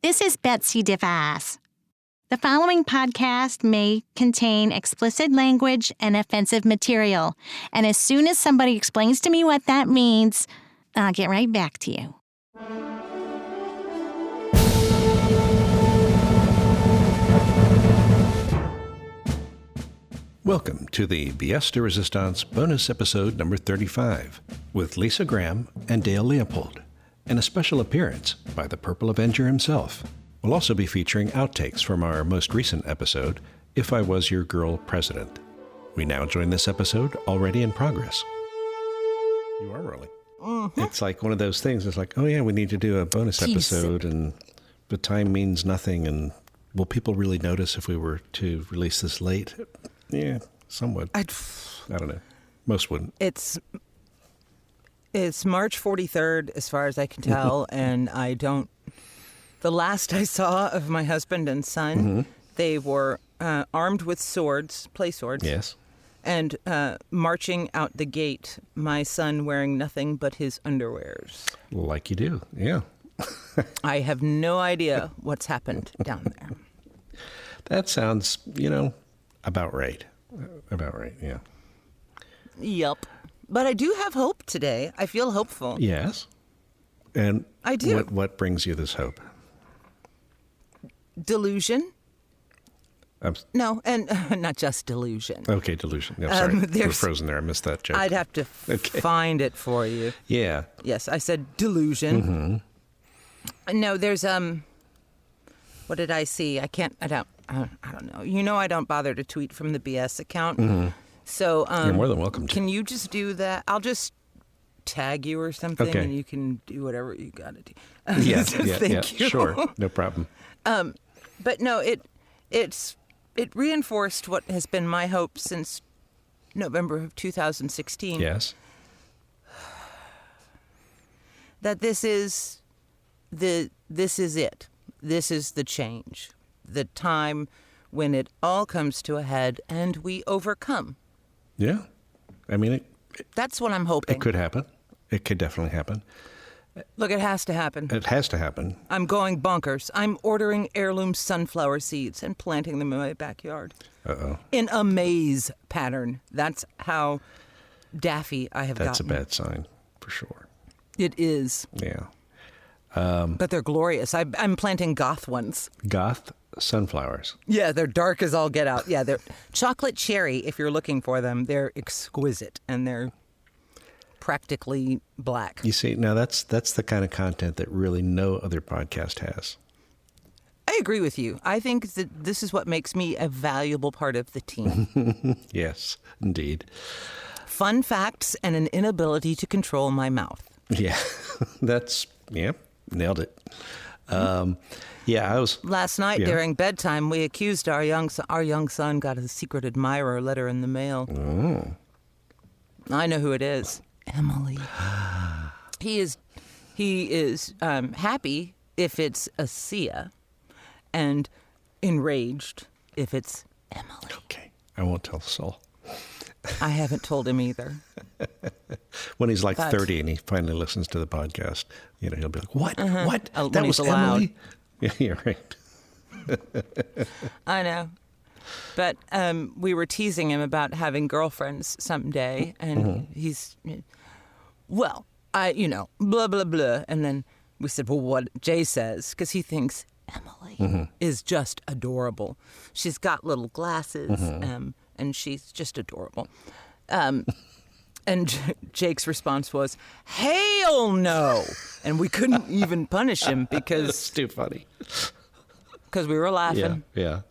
This is Betsy DeVos. The following podcast may contain explicit language and offensive material, and as soon as somebody explains to me what that means, I'll get right back to you. Welcome to the Pièce de Resistance bonus episode number 35 with Lyssa Graham and Dale Leopold, and a special appearance by the Purple Avenger himself. We'll also be featuring outtakes from our most recent episode, If I Was Your Girl President. We now join this episode already in progress. You are rolling. Mm-hmm. It's like one of those things. It's like, oh yeah, we need to do a bonus episode, and the time means nothing. And will people really notice if we were to release this late? Yeah, some would. I don't know. Most wouldn't. It's March 43rd, as far as I can tell, and I don't... The last I saw of my husband and son, they were armed with swords, play swords. Yes. And marching out the gate, my son wearing nothing but his underwears. Like you do, yeah. I have no idea what's happened down there. That sounds, about right. About right, yeah. Yep. But I do have hope today. I feel hopeful. Yes. And I do. What brings you this hope? Delusion. No, and not just delusion. Okay, delusion. Yeah, sorry. We're frozen there. I missed that joke. I'd have to find it for you. Yeah. Yes, I said delusion. Mm-hmm. No, there's what did I see? I don't know. I don't bother to tweet from the BS account. Mm-hmm. So you're more than welcome to. Can you just do that? I'll just tag you or something, and you can do whatever you got to do. Thank you. Sure, no problem. But no, it reinforced what has been my hope since November of 2016. Yes. That this is it. This is the change. The time when it all comes to a head and we overcome. Yeah. I mean, that's what I'm hoping. It could happen. It could definitely happen. Look, it has to happen. It has to happen. I'm going bonkers. I'm ordering heirloom sunflower seeds and planting them in my backyard. Uh-oh. In a maze pattern. That's how daffy I have gotten. That's a bad sign, for sure. It is. Yeah. But they're glorious. I'm planting goth ones. Goth sunflowers. Yeah, they're dark as all get out. Yeah, they're chocolate cherry, if you're looking for them. They're exquisite, and they're practically black. You see, now that's the kind of content that really no other podcast has. I agree with you. I think that this is what makes me a valuable part of the team. Yes, indeed. Fun facts and an inability to control my mouth. Yeah, nailed it. Last night during bedtime, we accused our young son got a secret admirer letter in the mail. Oh. I know who it is. Emily. He is happy if it's a Sia, and enraged if it's Emily. Okay, I won't tell Saul. I haven't told him either. When he's like 30 and he finally listens to the podcast, he'll be like, "What? What? That was Emily?" Yeah, right. I know. But we were teasing him about having girlfriends someday, and he's, blah, blah, blah. And then we said, well, what Jay says, because he thinks Emily is just adorable. She's got little glasses, and she's just adorable. And Jake's response was, hell no! And we couldn't even punish him because... It's too funny. Because we were laughing. Yeah.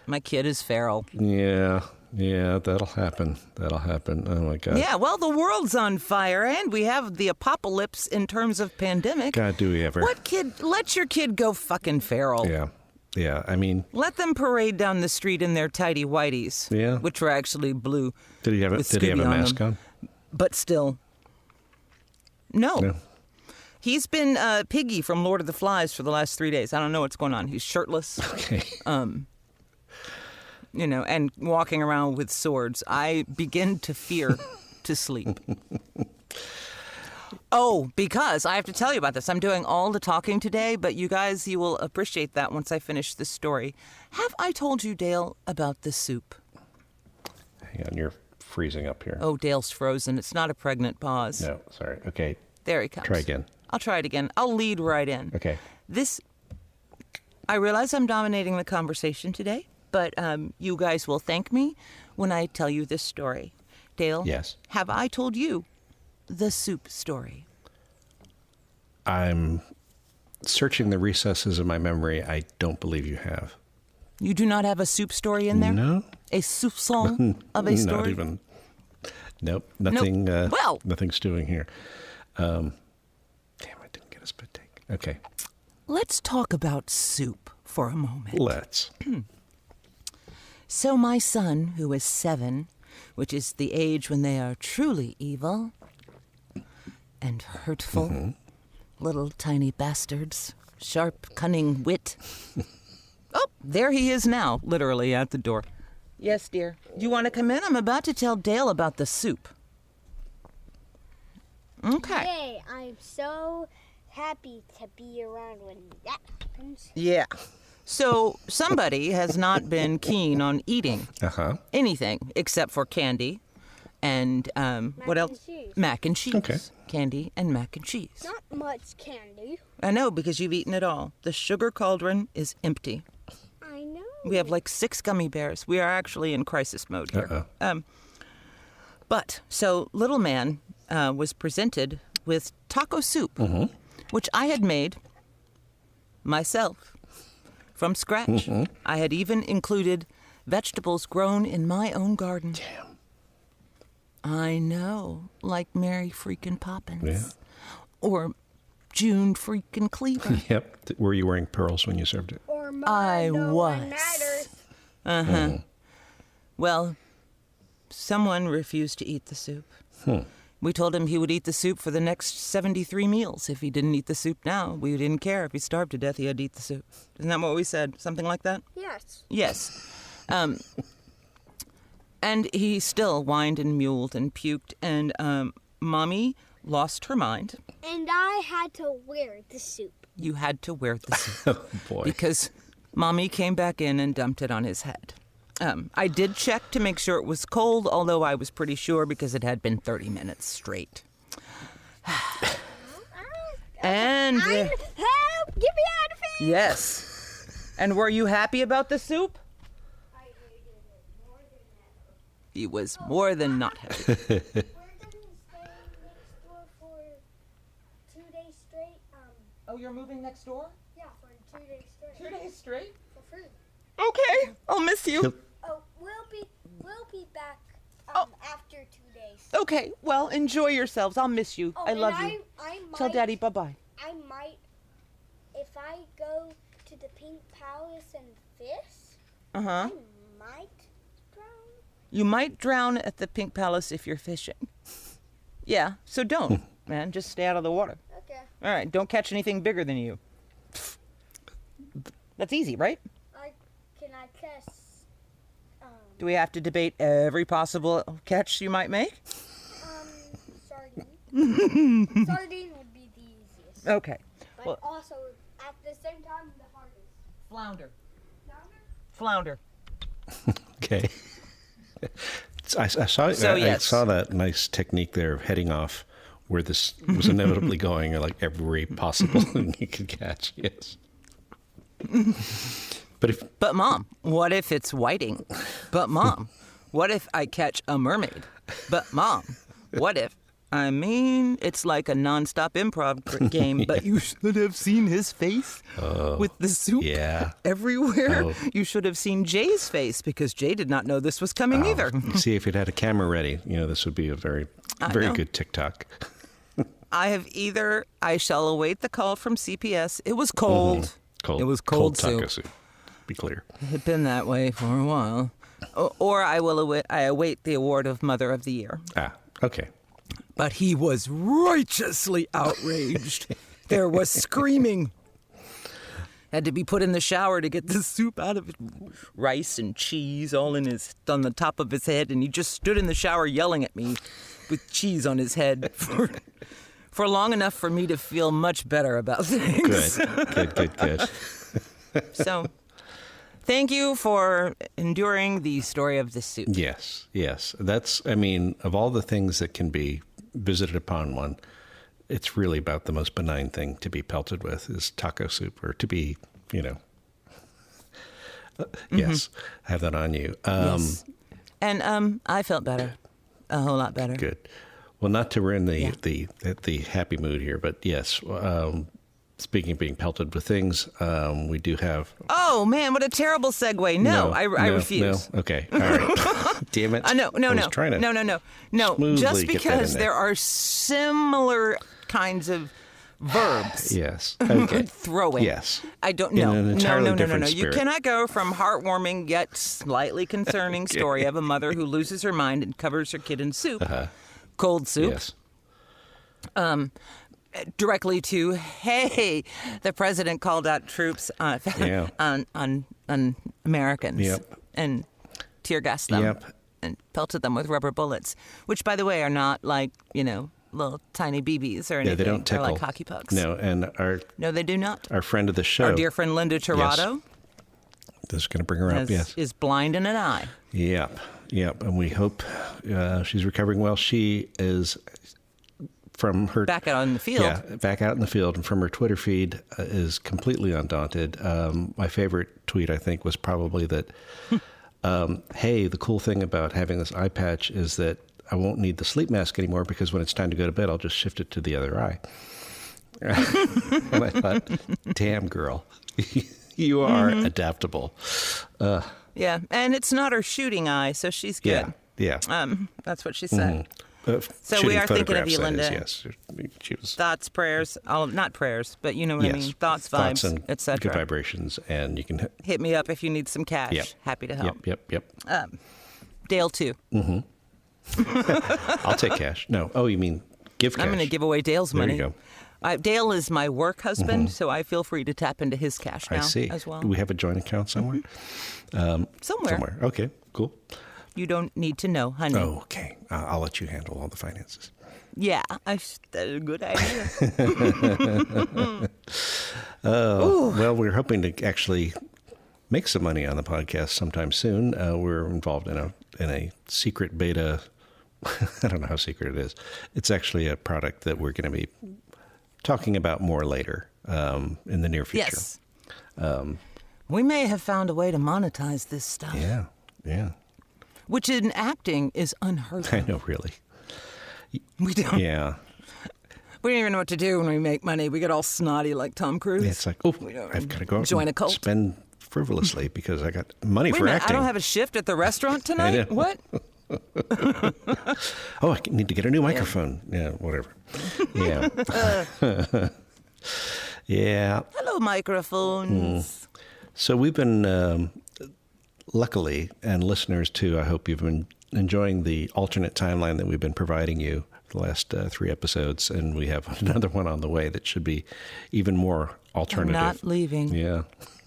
My kid is feral. Yeah, that'll happen. Oh, my God. Yeah, well, the world's on fire, and we have the apocalypse in terms of pandemic. God, do we ever. Let your kid go fucking feral. Yeah, I mean... Let them parade down the street in their tidy whities. Yeah. Which were actually blue. Did he have a mask on? But still. No. He's been Piggy from Lord of the Flies for the last 3 days. I don't know what's going on. He's shirtless. Okay. And walking around with swords. I begin to fear to sleep. Oh, because I have to tell you about this. I'm doing all the talking today, but you guys, you will appreciate that once I finish this story. Have I told you, Dale, about the soup? Hang on, you're freezing up here. Oh, Dale's frozen. It's not a pregnant pause. No, sorry. Okay. There he comes. Try again. I'll try it again. I'll lead right in. Okay. I realize I'm dominating the conversation today, but you guys will thank me when I tell you this story. Dale? Yes? Have I told you the soup story? I'm searching the recesses of my memory. I don't believe you have. You do not have a soup story in there? No. A soupçon of a story? Not even. Nope. Nothing. Nope. Well. Nothing stewing here. Damn, I didn't get a spit take. Okay. Let's talk about soup for a moment. Let's. So my son, who is 7, which is the age when they are truly evil and hurtful, little tiny bastards, sharp, cunning wit. Oh, there he is now, literally at the door. Yes, dear. Do you want to come in? I'm about to tell Dale about the soup. Okay. Yay, I'm so happy to be around when that happens. Yeah. So somebody has not been keen on eating anything except for candy and what else? Cheese. Mac and cheese. Okay. Candy and mac and cheese. Not much candy. I know, because you've eaten it all. The sugar cauldron is empty. I know. We have like 6 gummy bears. We are actually in crisis mode here. But so little man was presented with taco soup, which I had made myself from scratch. I had even included vegetables grown in my own garden. Damn. I know, like Mary freaking Poppins. Yeah. Or June freaking Cleaver. Yep. Were you wearing pearls when you served it? Or I no one was. matters. Well, someone refused to eat the soup. We told him he would eat the soup for the next 73 meals. If he didn't eat the soup now, we didn't care. If he starved to death, he had to eat the soup. Isn't that what we said? Something like that? Yes. Yes. And he still whined and mewled and puked, and Mommy lost her mind. And I had to wear the soup. You had to wear the soup. Oh, boy. Because Mommy came back in and dumped it on his head. I did check to make sure it was cold, although I was pretty sure because it had been 30 minutes straight. And Help! Get me out of here! yes. And were you happy about the soup? I hated it more than ever. He was more than not happy. We're going to stay next door for 2 days straight. Oh, you're moving next door? Yeah, for 2 days straight. 2 days straight? For free. Okay, I'll miss you. Oh, we'll be back after 2 days. Okay, well, enjoy yourselves. I'll miss you. Oh, I and love you. I might, Tell Daddy bye-bye. I might, if I go to the Pink Palace and fish, Uh-huh. I might drown. You might drown at the Pink Palace if you're fishing. Yeah, so don't, man. Just stay out of the water. Okay. All right, don't catch anything bigger than you. That's easy, right? Can I catch? Do we have to debate every possible catch you might make? Sardine. Sardine would be the easiest. Okay. But Well, also, at the same time, the hardest. flounder. Flounder? Flounder. Okay. I saw. So, I yes. saw that nice technique there of heading off, where this was inevitably going, like every possible thing you could catch. Yes. But Mom, what if it's whiting? But Mom, what if I catch a mermaid? But Mom, what if? I mean, it's like a nonstop improv game, but you should have seen his face with the soup everywhere. Oh. You should have seen Jay's face because Jay did not know this was coming either. See, if it had a camera ready, this would be a very know. good TikTok. I shall await the call from CPS. It was cold. Cold. It was cold taco soup. soup. Be clear. It had been that way for a while. Or I await the award of Mother of the Year. Okay. But he was righteously outraged. There was screaming. Had to be put in the shower to get the soup out of it. Rice and cheese all on the top of his head, and he just stood in the shower yelling at me with cheese on his head for long enough for me to feel much better about things. Good. So, thank you for enduring the story of the soup. Yes. That's, I mean, of all the things that can be visited upon one, it's really about the most benign thing to be pelted with is taco soup, or to be, yes, have that on you. Yes. And I felt better, a whole lot better. Good. Well, not to ruin the happy mood here, but yes, speaking of being pelted with things, we do have... Oh, man, what a terrible segue. No, I refuse. No. Okay, all right. Damn it. No. Just because there are similar kinds of verbs. Yes. Okay. Throwing. Yes. I don't know. In an entirely different You spirit. cannot go from heartwarming yet slightly concerning story of a mother who loses her mind and covers her kid in soup, cold soup. Yes. Directly to, hey, the president called out troops on Americans and tear gassed them and pelted them with rubber bullets, which, by the way, are not like, little tiny BBs or anything. Yeah, they don't tickle. They're like hockey pucks. No, and No, they do not. our friend of the show, Our dear friend Linda Tirado this is going to bring her up, yes. is blind in an eye. Yep. And we hope she's recovering well. She is... from her Back out in the field. Yeah, back out in the field, and from her Twitter feed is completely undaunted. My favorite tweet, I think, was probably that, hey, the cool thing about having this eye patch is that I won't need the sleep mask anymore because when it's time to go to bed, I'll just shift it to the other eye. And I thought, damn, girl, you are adaptable. Yeah, and it's not her shooting eye, so she's good. Yeah. That's what she said. So we Shooting are thinking of you, photographs, Linda. that is, yes. She was, Thoughts, prayers, not prayers, but you know what I mean. Thoughts, thoughts, vibes, and etc. good vibrations, and you can Hit me up if you need some cash. Yep. Happy to help. Yep. Dale too. I'll take cash. No. Oh, you mean give cash? I'm going to give away Dale's money. There you go. Dale is my work husband, so I feel free to tap into his cash now I see. as well. Do we have a joint account somewhere? Somewhere. Okay, cool. You don't need to know, honey. Oh, okay. I'll let you handle all the finances. Yeah, that's a good idea. Well, we're hoping to actually make some money on the podcast sometime soon. We're involved in a secret beta. I don't know how secret it is. It's actually a product that we're going to be talking about more later in the near future. Yes. We may have found a way to monetize this stuff. Yeah. Which in acting is unheard of. I know, really. We don't. Yeah. We don't even know what to do when we make money. We get all snotty like Tom Cruise. It's like, I've got to go out join and a cult. spend frivolously because I got money Wait for a minute, acting. I don't have a shift at the restaurant tonight? know. What? Oh, I need to get a new microphone. Yeah, whatever. Yeah. Yeah. Hello, microphones. So we've been, luckily, and listeners too, I hope you've been enjoying the alternate timeline that we've been providing you for the last 3 episodes, and we have another one on the way that should be even more alternative. I'm not leaving. Yeah.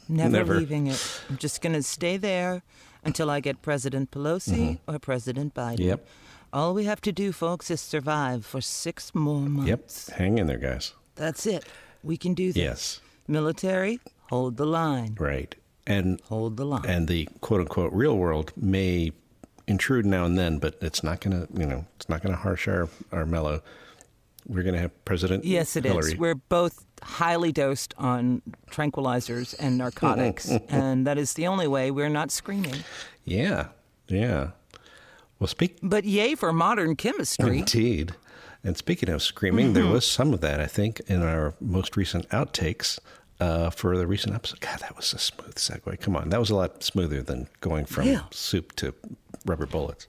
Never leaving it. I'm just going to stay there until I get President Pelosi or President Biden. Yep. All we have to do, folks, is survive for 6 more months. Yep. Hang in there, guys. That's it. We can do this. Yes. Military, hold the line. Right. And Hold the line. And the quote unquote real world may intrude now and then, but it's not going to, it's not going to harsh our mellow. We're going to have President Yes, it Hillary. is. We're both highly dosed on tranquilizers and narcotics, and that is the only way we're not screaming. Yeah. Well, But yay for modern chemistry. Indeed. And speaking of screaming, there was some of that, I think, in our most recent outtakes for the recent episode. God, that was a smooth segue. Come on. That was a lot smoother than going from soup to rubber bullets.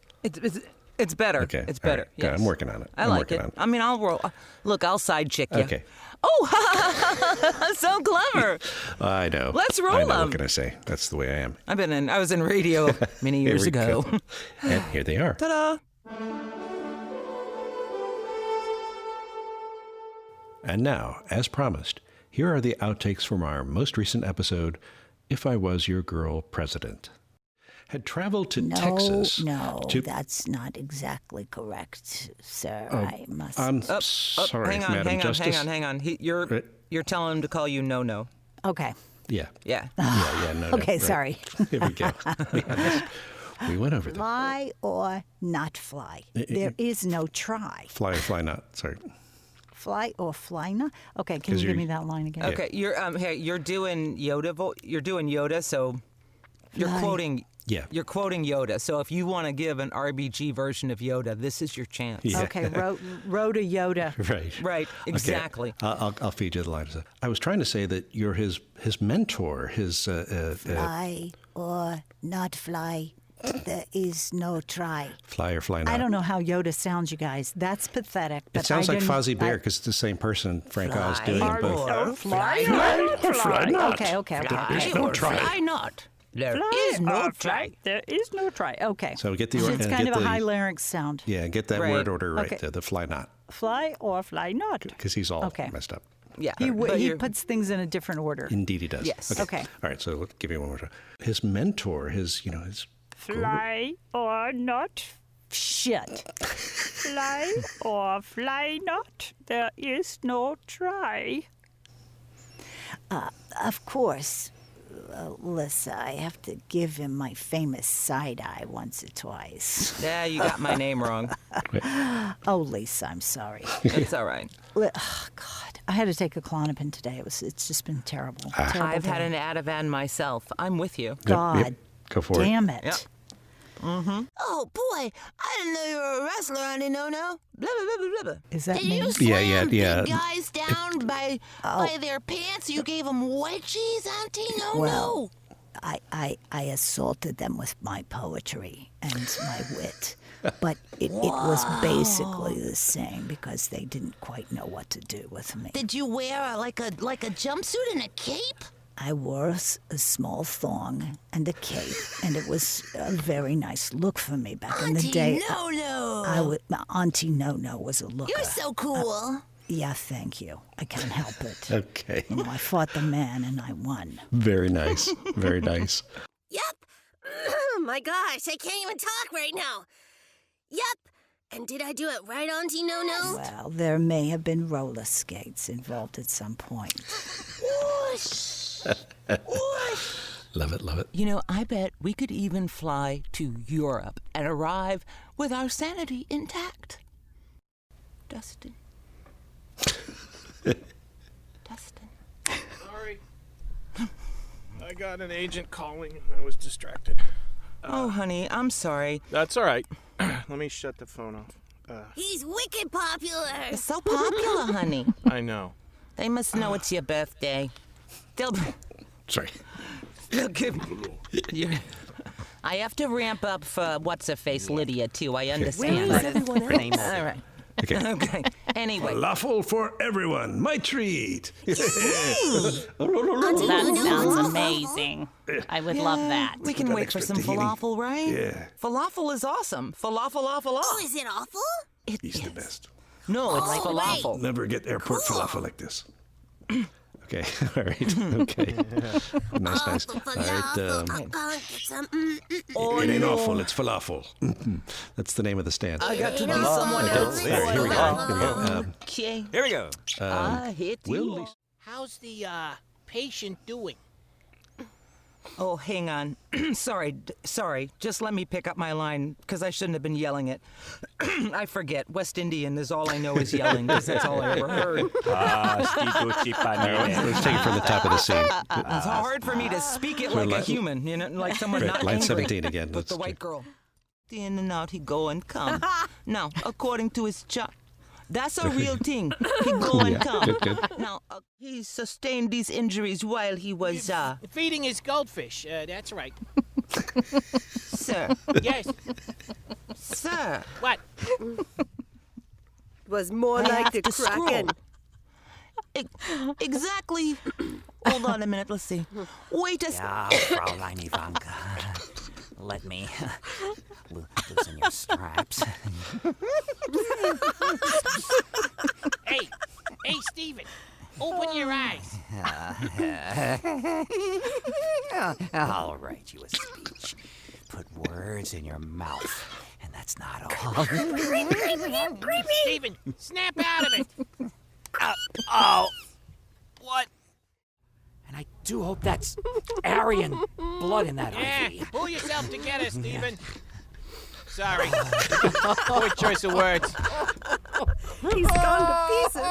It's better. Okay. It's All better. right. Good. Yes. I'm working on it. I like it. I mean, I'll roll. Look, I'll side chick you. Okay. Oh, so clever. I know. Let's roll I know. them. What can I say? That's the way I am. I was in radio many Here years we ago. go. And here they are. Ta-da. And now, as promised, here are the outtakes from our most recent episode, If I Was Your Girl President. had traveled to No, Texas. no, to... that's not exactly correct, sir. Oh, I must. I'm sorry, Madam Justice. Hang on. You're telling him to call you no. Okay. Yeah. Yeah. No. Okay, right. sorry. Here we go. We went over that. Fly or not fly? There is no try. Fly or fly not. Sorry. Fly or fly not? Okay, can you give me that line again? Okay, you're doing Yoda. You're doing Yoda, so you're Fly. quoting. Yeah. You're quoting Yoda. So if you want to give an RBG version of Yoda, this is your chance. Yeah. Okay, Rhoda Yoda. Right. Right. Exactly. Okay. I'll feed you the lines. I was trying to say that you're his mentor, his... Fly or not fly? There is no try. Fly or fly not. I don't know how Yoda sounds, you guys. That's pathetic. But It sounds I like didn't- Fozzie Bear because it's the same person. Frank Oz doing Fly it both. or Fly or fly not. Okay. There's no try. Fly not. There is no try. There is no try. Okay. So get the It's kind of a high larynx sound. Yeah, get that Right. word order right Okay. there. The fly not, Fly or fly not? because he's all Okay. messed up. Yeah. He but he you're- puts things in a different order. Indeed, he does. Yes. Okay. All right. So give me one more time. His mentor, his Fly or not? Shit. Fly or fly not? There is no try. Of course, Lyssa, I have to give him my famous side eye once or twice. Yeah, you got my name wrong. Oh, Lisa, I'm sorry. It's all right. Oh, God, I had to take a Klonopin today. It's just been terrible. Terrible I've had day. an Ativan myself. I'm with you. God, Go for it. damn it. Yep. Oh, boy, I didn't know you were a wrestler, Auntie No-No. Blah, blah, blah, blah, blah. Is that Did me? you slam yeah. big guys down by their pants? You gave them wedgies, Auntie No-No? Well, I assaulted them with my poetry and my wit. But it was basically the same because they didn't quite know what to do with me. Did you wear like a jumpsuit and a cape? I wore a small thong and a cape, and it was a very nice look for me back in the Auntie day. No-No. Auntie No-No was a looker. You're so cool. Yeah, thank you. I can't help it. Okay. You know, I fought the man and I won. Very nice. Very nice. Yep. My gosh, I can't even talk right now. Yep. And did I do it right, Auntie No-No? Well, there may have been roller skates involved at some point. Whoosh. Whoosh. Love it. Love it. You know, I bet we could even fly to Europe and arrive with our sanity intact. Dustin. Dustin. Sorry. I got an agent calling and I was distracted. Oh, honey, I'm sorry. That's all right. Let me shut the phone off. He's wicked popular. It's so popular, honey. I know. They must know it's your birthday. They'll Sorry. give you. I have to ramp up for what's-her-face, Lydia, too. I understand. everyone else? All right. Okay. Okay. Anyway. Falafel for everyone. My treat. That sounds amazing. I would love that. We can wait for some falafel, right? Yeah. Falafel is awesome. Falafel. Oh, is it awful? He's the best. No, it's Oh, falafel. Never get airport falafel like this. Okay. All right. Okay. Nice. All right. It ain't awful. It's falafel. That's the name of the stand. I got to do someone else. All right, here we go. Okay. Here we go. I hit Will you. Lisa- How's the patient doing? Oh, hang on. Sorry. Just let me pick up my line, because I shouldn't have been yelling it. I forget. West Indian is all I know is yelling, because that's all I ever heard. Let's take it from the top of the scene. It's hard for me to speak it like a human, like someone Right, not line angry. 17 again. With Let's the white girl. In and out he go and come. Now, according to his chart, that's a real thing. He go and come. Good. Now, he sustained these injuries while he was, Feeding his goldfish. That's right. sir. Yes. Sir. What? Was more I like have the to scroll. Kraken. Exactly. Hold on a minute. Let's see. Wait a Ja, Fraulein Ivanka. Let me loosen your straps. Hey, Stephen. Open your eyes. I'll write you a speech. put words in your mouth, and that's not all. Steven, snap out of it. Oh, what? And I do hope that's Aryan blood in that Yeah, IV. pull yourself together, Steven. Sorry. Poor choice of words. He's gone to pieces.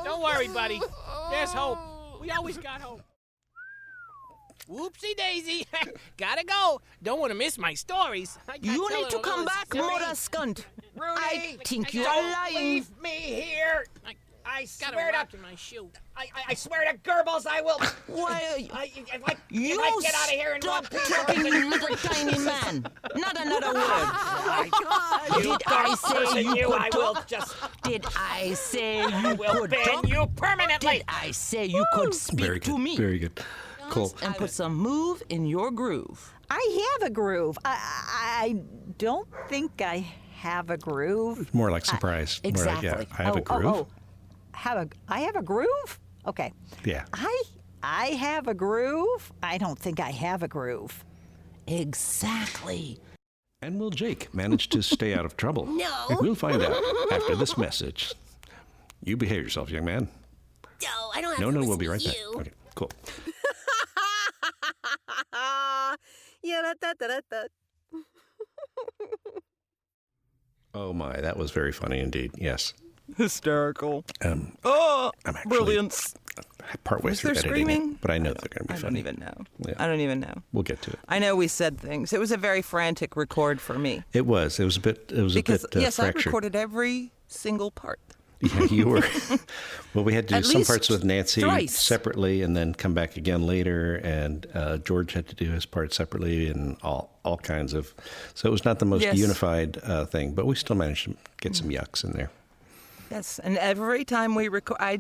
Don't worry, buddy. There's hope. We always got hope. Whoopsie daisy. Gotta go. Don't want to miss my stories. You need to come back, Mother Skunt. I think you are lying. Leave me here. I Got a swear rock to in my shoe. I swear to Goebbels I will. Why are you? If I You get out of here in one stop piece. talking, you little tiny man. Not another word. Did I say you could I will talk? just Did I say you will could ban talk? you permanently. Did I say you could speak Very to good. me? Very good. Cool. And put some move in your groove. I have a groove. I don't think I have a groove. More like surprise. More like, exactly. I have a groove. I have a groove? Okay. Yeah. I have a groove? I don't think I have a groove. Exactly. And will Jake manage to stay out of trouble? No. We'll find out after this message. You behave yourself, young man. No, I don't have No, to no, listen we'll be to right back. you. Okay, cool. Oh my, that was very funny indeed. Yes. Hysterical. I'm actually Brilliance. partway Was through there editing screaming? it, but I know they're going to be I funny. don't even know. Yeah. I don't even know. We'll get to it. I know we said things. It was a very frantic record for me. It was a bit. Because, a bit yes, I fractured. recorded every single part. Yeah, you were. Well, we had to do At some least parts with Nancy thrice. separately, and then come back again later. And George had to do his part separately, and all kinds of. So it was not the most Yes. unified thing, but we still managed to get some yucks in there. Yes, and every time we record, I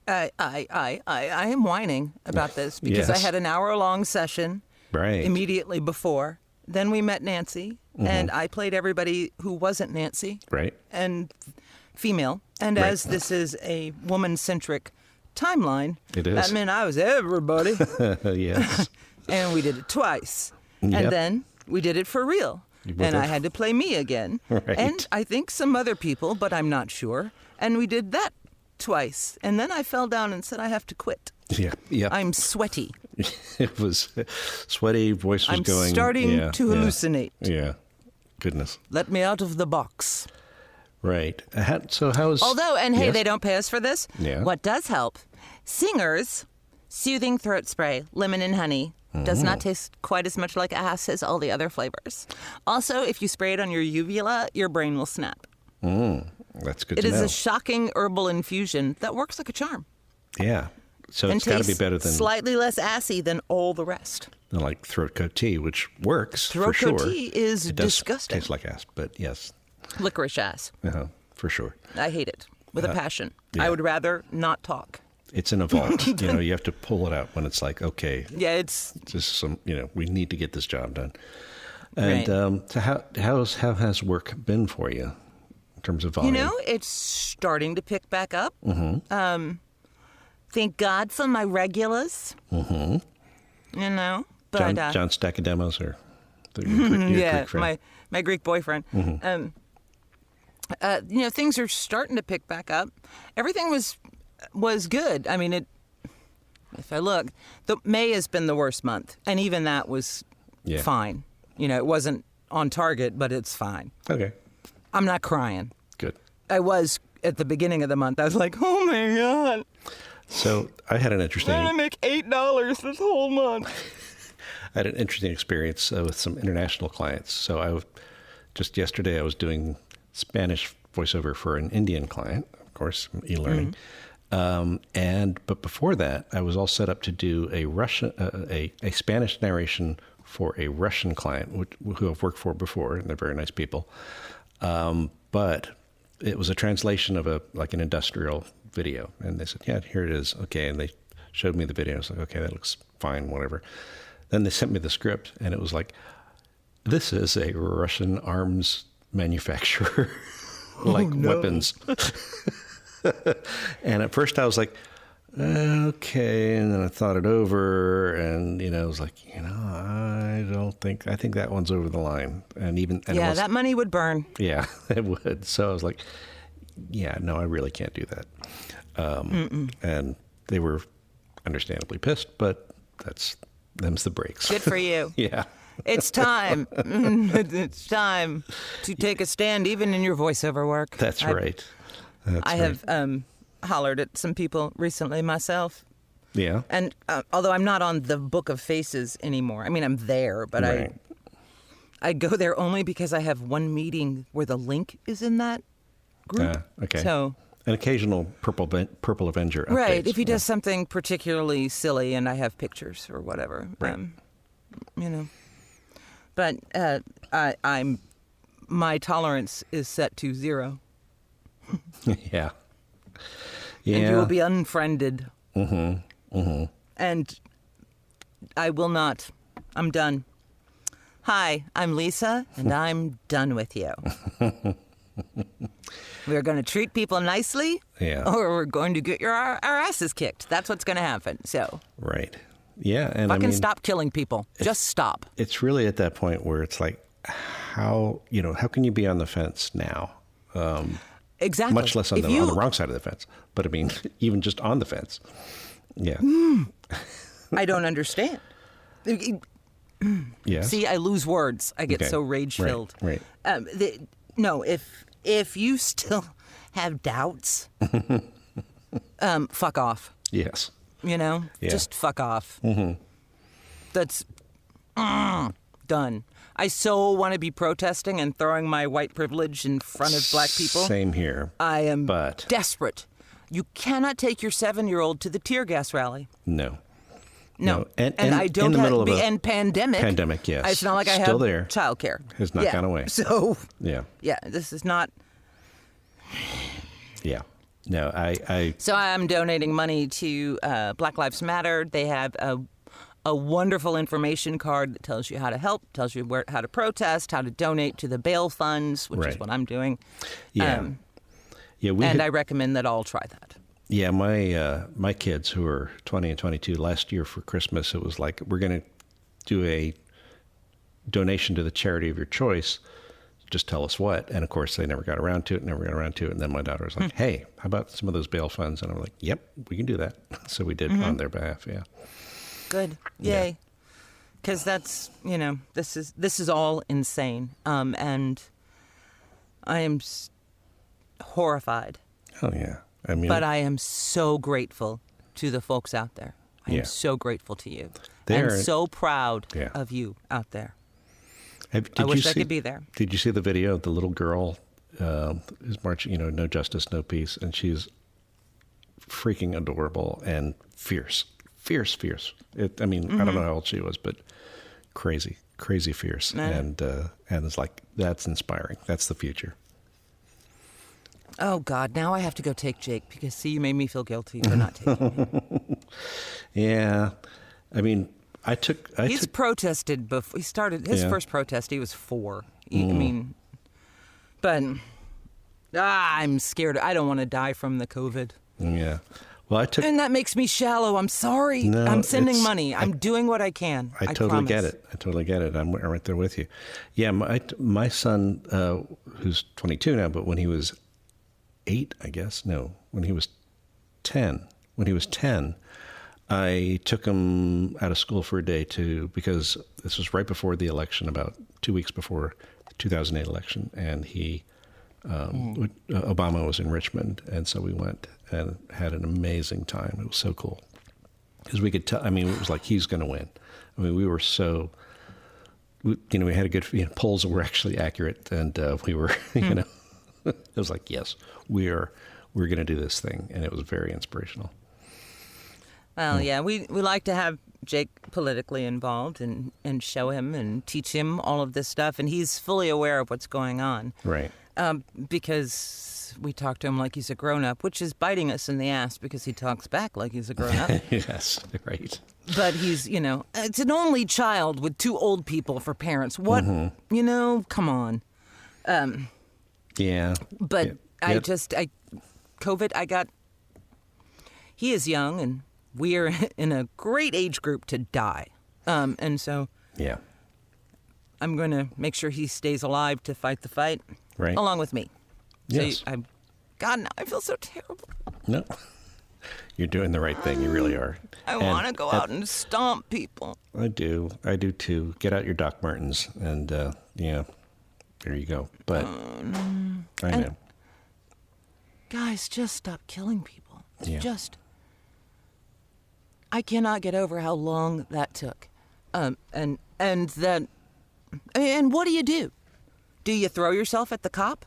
am whining about this because Yes. I had an hour-long session Right. immediately before. Then we met Nancy, and I played everybody who wasn't Nancy Right. and female. And Right. as this is a woman-centric timeline, It is. that meant I was everybody. Yes. And we did it twice. Yep. And then we did it for real. With And our- I had to play me again. Right. And I think some other people, but I'm not sure. And we did that twice. And then I fell down and said, I have to quit. Yeah. Yep. I'm sweaty. It was sweaty. Voice was I'm going. starting yeah, to yeah, hallucinate. Yeah. Goodness. Let me out of the box. Right. So how's? Although, and hey, Yes? they don't pay us for this. Yeah. What does help? Singers, soothing throat spray, lemon and honey. Does not taste quite as much like ass as all the other flavors. Also, if you spray it on your uvula, your brain will snap. That's good It to is know. a shocking herbal infusion that works like a charm. Yeah. So And it's got to be tastes better than slightly less assy than all the rest. like throat coat tea, which works for Throat sure. coat tea is It does disgusting. taste like ass, but yes, Licorice ass. for sure. I hate it with a passion. yeah. I would rather not talk. It's in a vault. You have to pull it out when it's like, okay, Yeah, it's just some. we need to get this job done. And Right. so how has work been for you in terms of volume? it's starting to pick back up. Thank God for my regulars. But John Stackademos or your yeah, Greek friend? my Greek boyfriend. Things are starting to pick back up. Everything was good. I mean, if I look, May has been the worst month, and even that was Yeah. fine. It wasn't on target, but it's fine. Okay, I'm not crying. good. I was at the beginning of the month. I was like, oh my God, So I had an interesting. I'm gonna make $8 this whole month. I had an interesting experience with some international clients. So just yesterday I was doing Spanish voiceover for an Indian client, of course, e-learning. But before that, I was all set up to do a Russian, a Spanish narration for a Russian client, who I've worked for before, and they're very nice people. But it was a translation of an industrial video, and they said, "Yeah, here it is." Okay, and they showed me the video. I was like, "Okay, that looks fine, whatever." Then they sent me the script, and it was like, "This is a Russian arms manufacturer, weapons." And at first I was like, okay. And then I thought it over, and I was like, I don't I think that one's over the line. And yeah, that money would burn. Yeah, it would. So I was like, yeah, no, I really can't do that. And they were understandably pissed, but them's the breaks. Good for you. Yeah. It's time. It's time to take a stand, even in your voiceover work. That's right. I have hollered at some people recently myself. Yeah. And although I'm not on the Book of Faces anymore, I mean, I'm there, but right. I go there only because I have one meeting where the link is in that group. Okay. So an occasional Purple Avenger updates. Right. If he does something particularly silly and I have pictures or whatever, right. But my tolerance is set to 0. Yeah. And you will be unfriended. And I will not. I'm done. Hi, I'm Lyssa, and I'm done with you. We're going to treat people nicely, or we're going to get our asses kicked. That's what's going to happen. So right. Yeah, and fucking stop killing people. Just stop. It's really at that point where it's like, how can you be on the fence now? Exactly. Much less on the wrong side of the fence. But I mean, even just on the fence. Yeah. I don't understand. Yes. See, I lose words. I get so rage-filled. Right. No, if you still have doubts, fuck off. Yes. Just fuck off. That's done. I so want to be protesting and throwing my white privilege in front of black people. Same here. I am desperate. You cannot take your 7-year-old to the tear gas rally. No. And I don't in the middle of and pandemic. Pandemic, yes. It's not like I have still there. childcare. Has not gone away. So yeah, this is not. Yeah. No, I. So I'm donating money to Black Lives Matter. They have a wonderful information card that tells you how to help, tells you how to protest, how to donate to the bail funds, which is what I'm doing. Yeah. I recommend that all try that. Yeah, my kids who are 20 and 22, last year for Christmas, it was like, we're going to do a donation to the charity of your choice. Just tell us what. And of course, they never got around to it. And then my daughter was like, hey, how about some of those bail funds? And I'm like, yep, we can do that. So we did on their behalf. Yeah. Good. Yay. Because that's, this is all insane. And I am horrified. Oh, yeah. But I am so grateful to the folks out there. I am so grateful to you. I'm so proud of you out there. I wish I could be there. Did you see the video of the little girl who's marching, no justice, no peace, and she's freaking adorable and fierce. Fierce. I don't know how old she was, but crazy fierce. And it's like, that's inspiring. That's the future. Oh, God, now I have to go take Jake because, see, you made me feel guilty for not taking him. Yeah. I mean, He's protested before. He started his first protest. He was 4. But I'm scared. I don't want to die from the COVID. Yeah. Well, and that makes me shallow. I'm sorry. No, I'm sending money. I'm doing what I can. I totally get it. I'm right there with you. Yeah, my son, who's 22 now, but when he was 8, I guess. No, when he was 10. When he was 10, I took him out of school for a day because this was right before the election, about 2 weeks before the 2008 election, and Obama was in Richmond, and so we went and had an amazing time. It was so cool because we could tell. I mean, it was like he's going to win. I mean, we were so. We had a good polls that were actually accurate, and we were, it was like, yes, we're going to do this thing, and it was very inspirational. Well, yeah, we like to have Jake politically involved and show him and teach him all of this stuff, and he's fully aware of what's going on. Right. Because we talk to him like he's a grown-up, which is biting us in the ass because he talks back like he's a grown-up. Yes, right. But he's, it's an only child with 2 old people for parents. What, come on. Yeah. But COVID, he is young and we are in a great age group to die. And so. Yeah. I'm going to make sure he stays alive to fight the fight, Right. along with me. Yes. So God, now I feel so terrible. No. You're doing the right thing. You really are. I want to go out and stomp people. I do. I do too. Get out your Doc Martens and, yeah, there you go. But I know. Guys, just stop killing people. Yeah. I cannot get over how long that took. And what do you do? Do you throw yourself at the cop?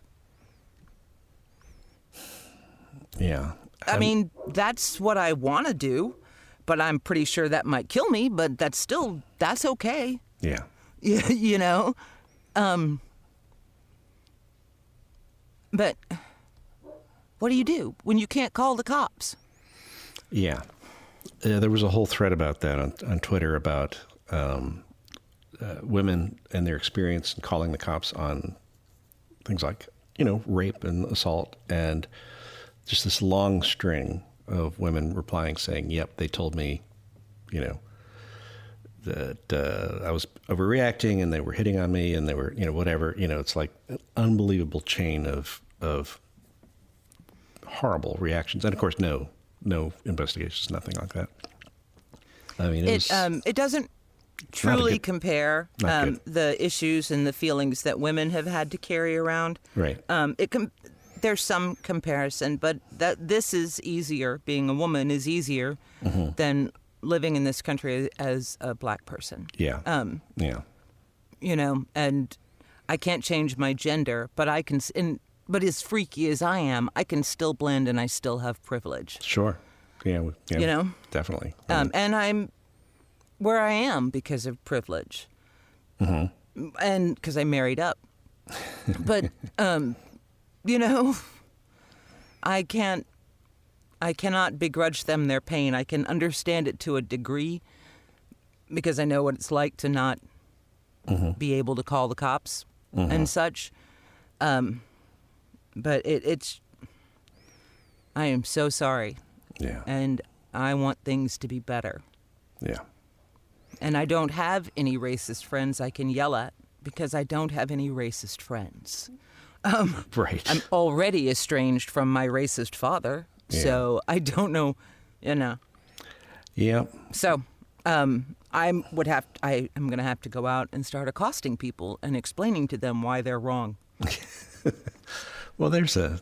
Yeah. I mean, that's what I want to do, but I'm pretty sure that might kill me, but that's okay. Yeah. You know? But what do you do when you can't call the cops? Yeah. There was a whole thread about that on Twitter about women and their experience in calling the cops on things like, rape and assault, and just this long string of women replying saying, yep, they told me, that I was overreacting and they were hitting on me and they were, whatever. It's like an unbelievable chain of horrible reactions. And of course, no investigations, nothing like that. I mean, it doesn't truly compare the issues and the feelings that women have had to carry around. Right. There's some comparison, but this is easier. Being a woman is easier than living in this country as a black person. Yeah. Yeah. And I can't change my gender, but I can. But as freaky as I am, I can still blend, and I still have privilege. Sure. Yeah. Definitely. And I'm where I am because of privilege, and because I married up. But I cannot begrudge them their pain. I can understand it to a degree because I know what it's like to not be able to call the cops and such. But it's. I am so sorry. Yeah. And I want things to be better. Yeah. And I don't have any racist friends I can yell at because I don't have any racist friends. Right. I'm already estranged from my racist father, so I don't know, Yeah. So I'm going to have to go out and start accosting people and explaining to them why they're wrong. Well, there's a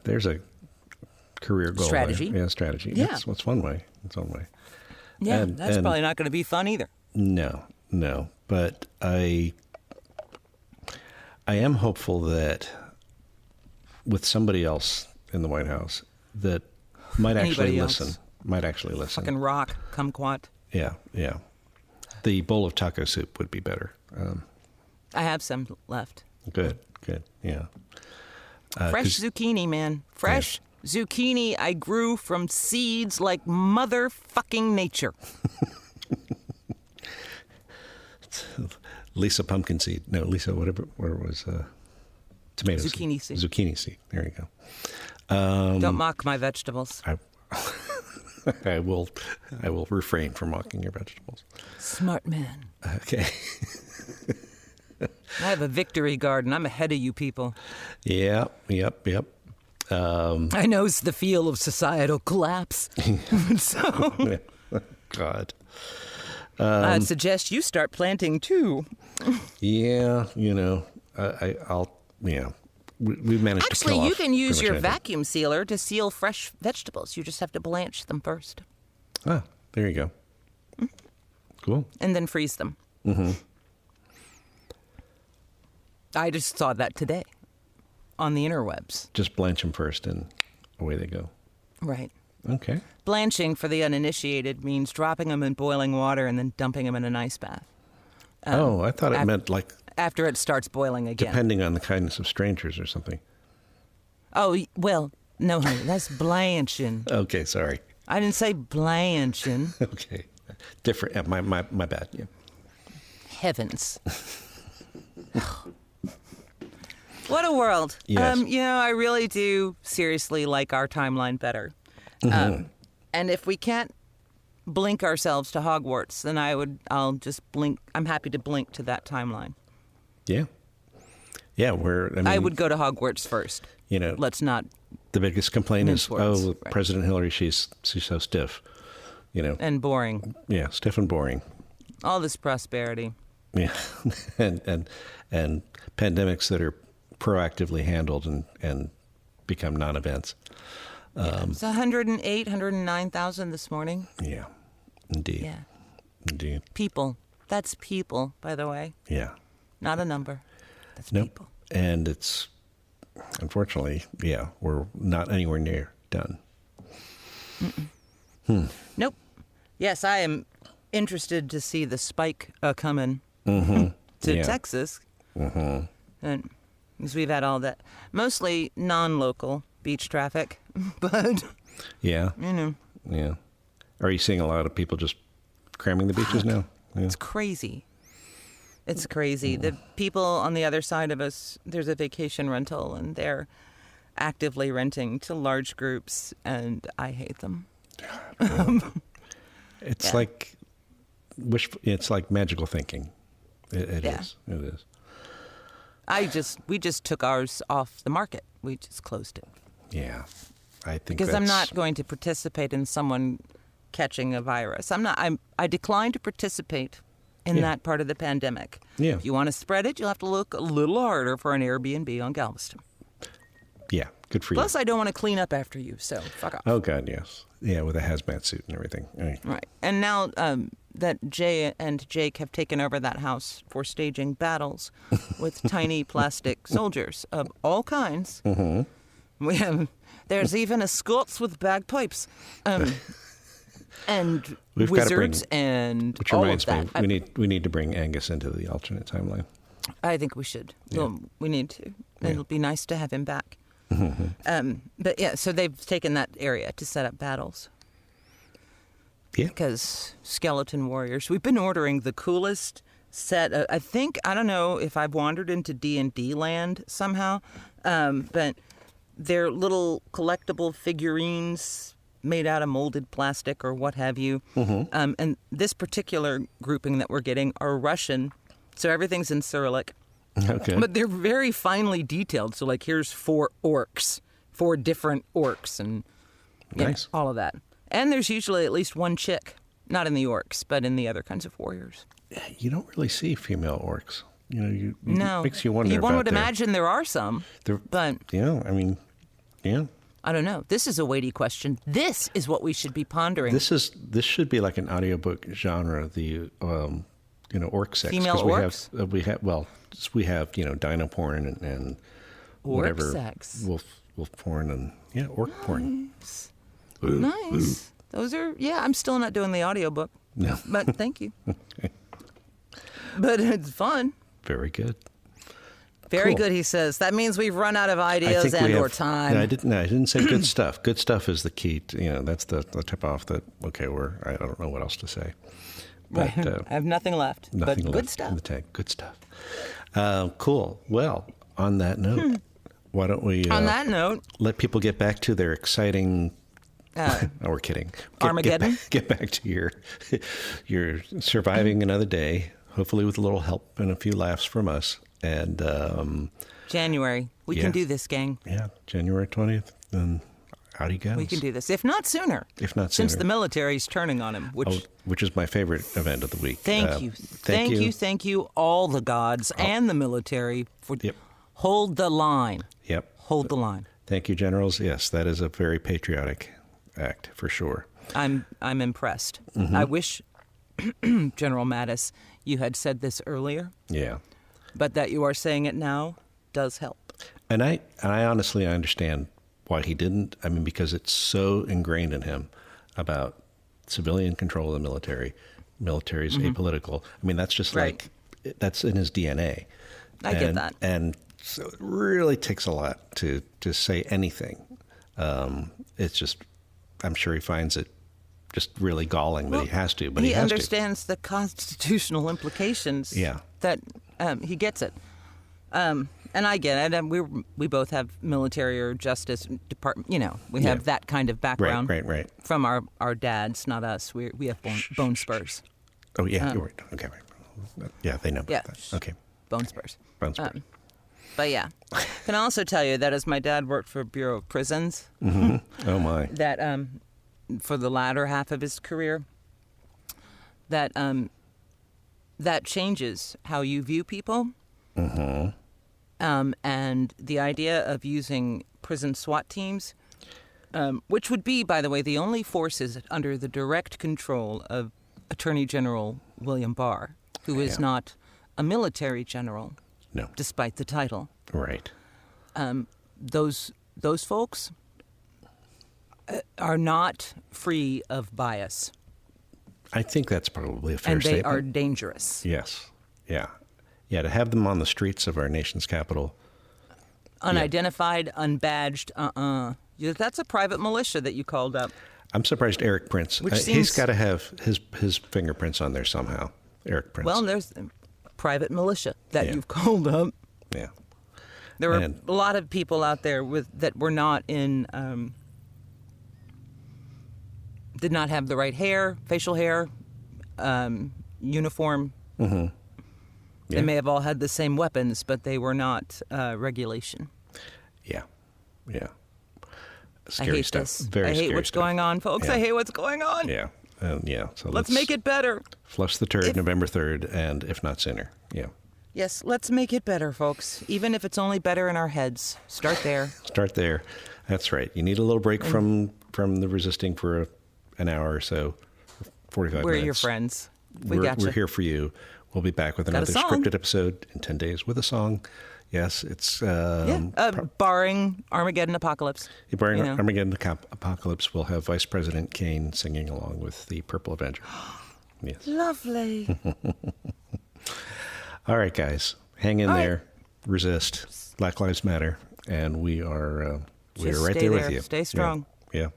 career goal strategy. There. Yeah, strategy. Yeah. That's one way. That's one way. Yeah, that's probably not going to be fun either. No. But I am hopeful that with somebody else in the White House that might actually listen. Fucking rock, kumquat. Yeah. The bowl of taco soup would be better. I have some left. Good. Yeah. Fresh zucchini, man. Fresh zucchini I grew from seeds like motherfucking nature. Lyssa pumpkin seed. No, Lyssa whatever was tomato zucchini seed. seed. Zucchini seed. There you go. Don't mock my vegetables. I will refrain from mocking your vegetables. Smart man. Okay. I have a victory garden. I'm ahead of you people. Yep. I knows the feel of societal collapse. So, God. I'd suggest you start planting too. Yeah, I'll. Yeah, we've managed to kill Actually, you off can use your anything. vacuum sealer to seal fresh vegetables. You just have to blanch them first. Ah, there you go. Cool. And then freeze them. I just saw that today on the interwebs. Just blanch them first, and away they go. Right. Okay. Blanching, for the uninitiated, means dropping them in boiling water and then dumping them in an ice bath. I thought it meant like after it starts boiling again. Depending on the kindness of strangers or something. Oh, well, no, honey, that's blanching. Okay, sorry. I didn't say blanching. Okay. Different. My bad. Yeah. Heavens. What a world. Yes. I really do seriously like our timeline better. And if we can't blink ourselves to Hogwarts, then I'll just blink. I'm happy to blink to that timeline. Yeah. Yeah, I would go to Hogwarts first. Let's not. The biggest complaint is, right. President Hillary, she's so stiff. And boring. Yeah, stiff and boring. All this prosperity. Yeah, and pandemics that are proactively handled and become non-events. It's 108, 109,000 this morning. Yeah, indeed. Yeah. Indeed. People. That's people, by the way. Yeah. Not a number. That's nope. people. And it's, unfortunately, we're not anywhere near done. Nope. Yes, I am interested to see the spike coming to Texas. And because we've had all that, mostly non-local beach traffic, but yeah. Yeah. Are you seeing a lot of people just cramming the beaches now? Yeah. It's crazy. It's crazy. The people on the other side of us, there's a vacation rental, and they're actively renting to large groups, and I hate them. It's like it's like magical thinking. It is. It is. We just took ours off the market. We just closed it. Yeah, I think because I'm not going to participate in someone catching a virus. I decline to participate in that part of the pandemic. Yeah. If you want to spread it, you'll have to look a little harder for an Airbnb on Galveston. Yeah, good for you. Plus, I don't want to clean up after you, so fuck off. Oh, God, yes. Yeah, with a hazmat suit and everything. Right. And now that Jay and Jake have taken over that house for staging battles with tiny plastic soldiers of all kinds, there's even escorts with bagpipes. And We've wizards and which all reminds of that. me, we need to bring Angus into the alternate timeline. I think we should. Yeah. Well, we need to. Yeah. It'll be nice to have him back. But yeah, so they've taken that area to set up battles. Yeah. Because skeleton warriors. We've been ordering the coolest set. I don't know if I've wandered into D&D land somehow, but they're little collectible figurines made out of molded plastic or what have you. And this particular grouping that we're getting are Russian, so everything's in Cyrillic. Okay. But they're very finely detailed. So, like, here's 4 different orcs, and nice. All of that. And there's usually at least one chick, not in the orcs, but in the other kinds of warriors. You don't really see female orcs. It No. makes you wonder. One would imagine there are some, but yeah, I mean, yeah. I don't know. This is a weighty question. This is what we should be pondering. This should be like an audiobook genre. The orc sex. Female orcs. We have dino porn and orc whatever sex. wolf porn and orc porn. Nice. Those are I'm still not doing the audiobook. No. But thank you. But it's fun. Very good. Very Cool. good, he says. That means we've run out of ideas or time. No, I didn't say good stuff. Good stuff is the key. That's the tip off that, okay, I don't know what else to say. But, I have nothing left. Nothing but left good stuff. in the tank. Good stuff. Cool. Well, on that note, why don't we... on that note... let people get back to their exciting... no, we're kidding. Armageddon? Get back to your surviving another day, hopefully with a little help and a few laughs from us. And January. We can do this, gang. Yeah, January 20th. And out he goes. We can do this. If not sooner. Since the military's turning on him. Which is my favorite event of the week. Thank you, all the gods and the military for hold the line. Yep. Hold the line. Thank you, generals. Yes, that is a very patriotic act for sure. I'm impressed. I wish, General Mattis, you had said this earlier. Yeah. But that you are saying it now does help. And I honestly understand why he didn't. I mean, because it's so ingrained in him about civilian control of the military. Military's apolitical. I mean, that's just like, that's in his DNA. I get that. And so it really takes a lot to say anything. It's just, I'm sure he finds it just really galling that he has to, but he has understands the constitutional implications. Yeah. That he gets it. And I get it. And we both have military or justice department. We have that kind of background. Right. From our dads, not us. We have bone spurs. Oh, yeah, you're right. Okay, right. Yeah, they know about that. Okay. bone spurs. Bone spurs. But yeah, can also tell you that as my dad worked for Bureau of Prisons, Oh my. that for the latter half of his career, that that changes how you view people. And the idea of using prison SWAT teams, which would be, by the way, the only forces under the direct control of Attorney General William Barr, who is not a military general. No. Despite the title. Right. Those folks are not free of bias. I think that's probably a fair and they statement. are dangerous. Yes. Yeah. Yeah, to have them on the streets of our nation's capital. Unidentified, unbadged, that's a private militia that you called up. I'm surprised Eric Prince, he's got to have his fingerprints on there somehow. Eric Prince. Well, there's private militia that you've called up. Yeah. There were a lot of people out there that were not in, did not have the right hair, facial hair, uniform. Mm-hmm. They may have all had the same weapons, but they were not regulation. Yeah. Yeah. I Scary hate stuff. this. Very I hate scary what's stuff. going on, folks. Yeah. I hate what's going on. Yeah. Yeah. So let's make it better. Flush the turd November 3rd, and if not sooner. Yeah. Yes, let's make it better, folks. Even if it's only better in our heads. Start there. Start there. That's right. You need a little break from the resisting for an hour or so, 45 We're minutes. your friends. We're here for you. We'll be back with another scripted episode in 10 days with a song. Yes, it's... barring Armageddon Apocalypse. Barring Armageddon Apocalypse, we'll have Vice President Kane singing along with the Purple Avenger. Yes. Lovely. All right, guys. Hang in there. Resist. Black Lives Matter. And we are right there with you. Stay strong. Yeah.